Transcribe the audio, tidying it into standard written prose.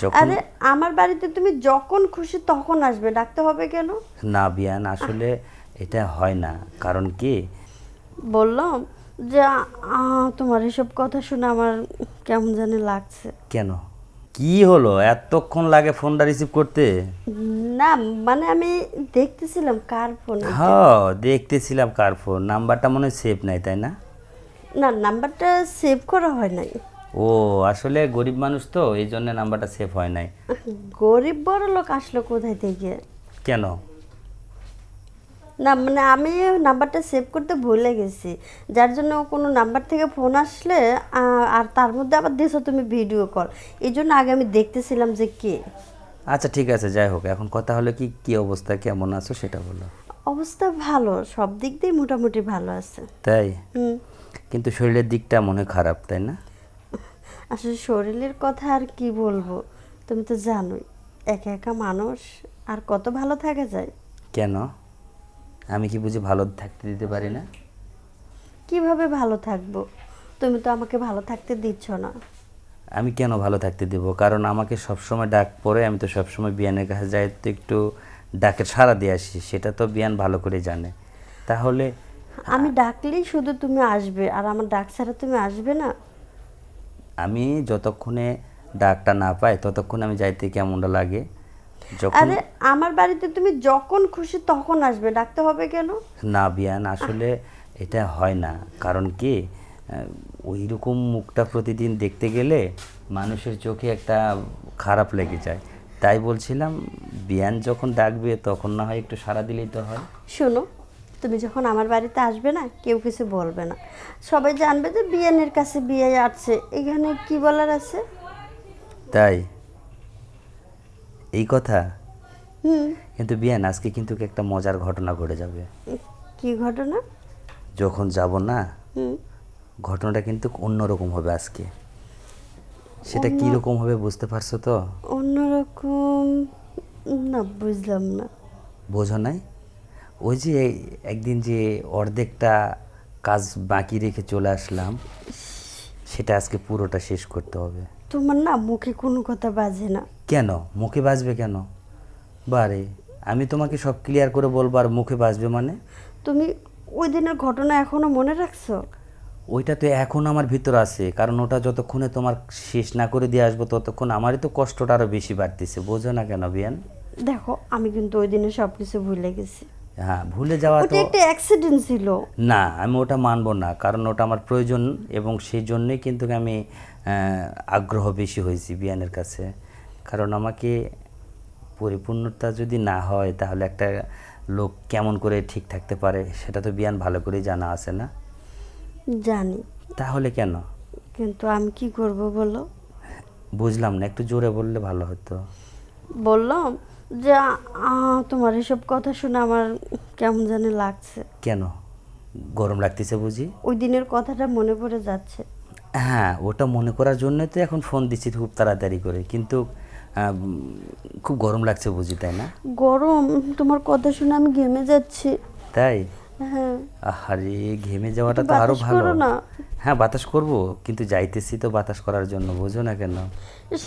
যখন আরে আমার বাড়িতে তুমি যখন খুশি তখন আসবে, ডাকতে হবে কেন? না বিয়ান, আসলে এটা হয় না। কারণ কি? বললাম যে তোমার এসব কথা শুনে আমার কেমন জানি লাগছে। কেন, কি হলো এতক্ষণ লাগে ফোনটা রিসিভ করতে? না, মানে আমি দেখতেছিলাম কার ফোন এটা। হ্যাঁ, দেখতেছিলাম কার ফোন। নাম্বারটা মনে হয় সেভ নাই, তাই না? না, নাম্বারটা সেভ করা হয় নাই। ও, আসলে গরিব মানুষ তো, এই জন্য নাম্বারটা সেভ হয় নাই। গরিব বড় লোক আসলো কোথায় থেকে? কেন? না মানে আমি নাম্বারটা সেভ করতে ভুলে গেছি, যার জন্য কোনো নাম্বার থেকে ফোন আসলে আর তার মধ্যে আবার দিয়েছো তুমি ভিডিও কল, এই জন্য আগে আমি দেখতেছিলাম যে কে। আচ্ছা ঠিক আছে, যাই হোক, এখন কথা হলো কি, কি অবস্থা, কেমন আছো সেটা বলো। অবস্থা ভালো, সব দিক দিয়ে মোটামুটি ভালো আছে। তাই? হুম। কিন্তু শরীরের দিকটা মনে হয় খারাপ, তাই না? আসলে শরীরের কথা আর কি বলবো, তুমি তো জানোই একা একা মানুষ, আর কত ভালো থাকা যায়। কেন? আমি কি বুঝি ভালো থাকতে দিতে পারি না? কিভাবে ভালো থাকবো? তুমি তো আমাকে ভালো থাকতে দিচ্ছ না। আমি কেন ভালো থাকতে দেব? কারণ আমাকে সবসময় ডাক পড়ে, আমি তো সবসময় বিয়ানের কাছে যাই, তো একটু ডাকের সাড়া দিয়ে আসি, সেটা তো বিয়ান ভালো করে জানে। তাহলে আমি ডাকলেই শুধু তুমি আসবে, আর আমার ডাক ছাড়া তুমি আসবে না। আমি যতক্ষণে ডাকটা না পাই ততক্ষণ আমি যাইতে কেমনটা লাগে। যখন আরে আমার বাড়িতে তুমি যখন খুশি তখন আসবে, ডাকতে হবে কেন? না বিয়ান, আসলে এটা হয় না। কারণ কি, ওই রকম মুখটা প্রতিদিন দেখতে গেলে মানুষের চোখে একটা খারাপ লেগে যায়। তাই বলছিলাম, বিয়ান যখন ডাকবে তখন না হয় একটু সাড়া দিলেই তো হয়। শোনো, তুমি যখন আমার বাড়িতে আসবে না, কেউ কিছু বলবে না, সবাই জানবে যে বিয়ানের কাছে বিয়ে আসছে, এখানে কি বলার আছে? তাই? এই কথা। হুম। কিন্তু বিয়ান, আজকে কিন্তু একটা মজার ঘটনা ঘটে যাবে। কি ঘটনা? যখন যাব না, হুম। ঘটনাটা কিন্তু অন্যরকম হবে আজকে। সেটা অন্য কীরকম হবে বুঝতে পারছো তো? অন্যরকম? না, বুঝলাম না। বোঝো নাই? ওই যে একদিন যে অর্ধেকটা কাজ বাকি রেখে চলে আসলাম, সেটা আজকে পুরোটা শেষ করতে হবে। তোমার না মুখে কোনো কথা বাজে না। কেন মুখে বাজবে কেন? বারে, আমি তোমাকে সব ক্লিয়ার করে বলবো আর মুখে বাজবে মানে? তুমি ওই দিনের ঘটনা এখনো মনে রাখছো? ওইটা তো এখন আমার ভিতর আছে, কারণ ওটা যতক্ষণে তোমার শেষ না করে দিয়ে আসবো ততক্ষণ আমারই তো কষ্টটা আরও বেশি বাড়তেছে। বোঝো না কেন বিয়ান? দেখো, আমি কিন্তু ওই দিনে সব কিছু ভুলে গেছি। হ্যাঁ, ভুলে যাওয়া ওটা তো। একটা অ্যাক্সিডেন্ট ছিল। না, আমি ওটা মানবো না, কারণ ওটা আমার প্রয়োজন, এবং সেই জন্যই কিন্তু আমি আগ্রহ বেশি হয়েছি বিয়ানের কাছে। কারণ আমাকে পরিপূর্ণতা যদি না হয় তাহলে একটা লোক কেমন করে ঠিক থাকতে পারে সেটা তো বিয়ান ভালো করেই জানা আছে না? জানি, তাহলে কেন? কিন্তু আমি কি করব বলো? বুঝলাম না, একটু জোরে বললে ভালো হতো। বললাম যে তোমার এসব কথা শুনে আমার কেমন জানি লাগছে। কেন, গরম লাগতেছে বুঝি? ওই দিনের কথাটা মনে পড়ে যাচ্ছে। হ্যাঁ, ওটা মনে করার জন্যই তো এখন ফোন দিচ্ছি খুব তাড়াতাড়ি করে, কিন্তু খুব গরম লাগছে বুঝি, তাই না? গরম? তোমার কথা শুনে আমি ঘেমে যাচ্ছি। তাই? হ্যাঁ। আরে, ঘেমে যাওয়াটা একটু তো আরো বাতাস ভালো। করো না। হ্যাঁ, বাতাস করব, কিন্তু যাইতেছি তো বাতাস করার জন্য, বোঝো না কেন? ইস,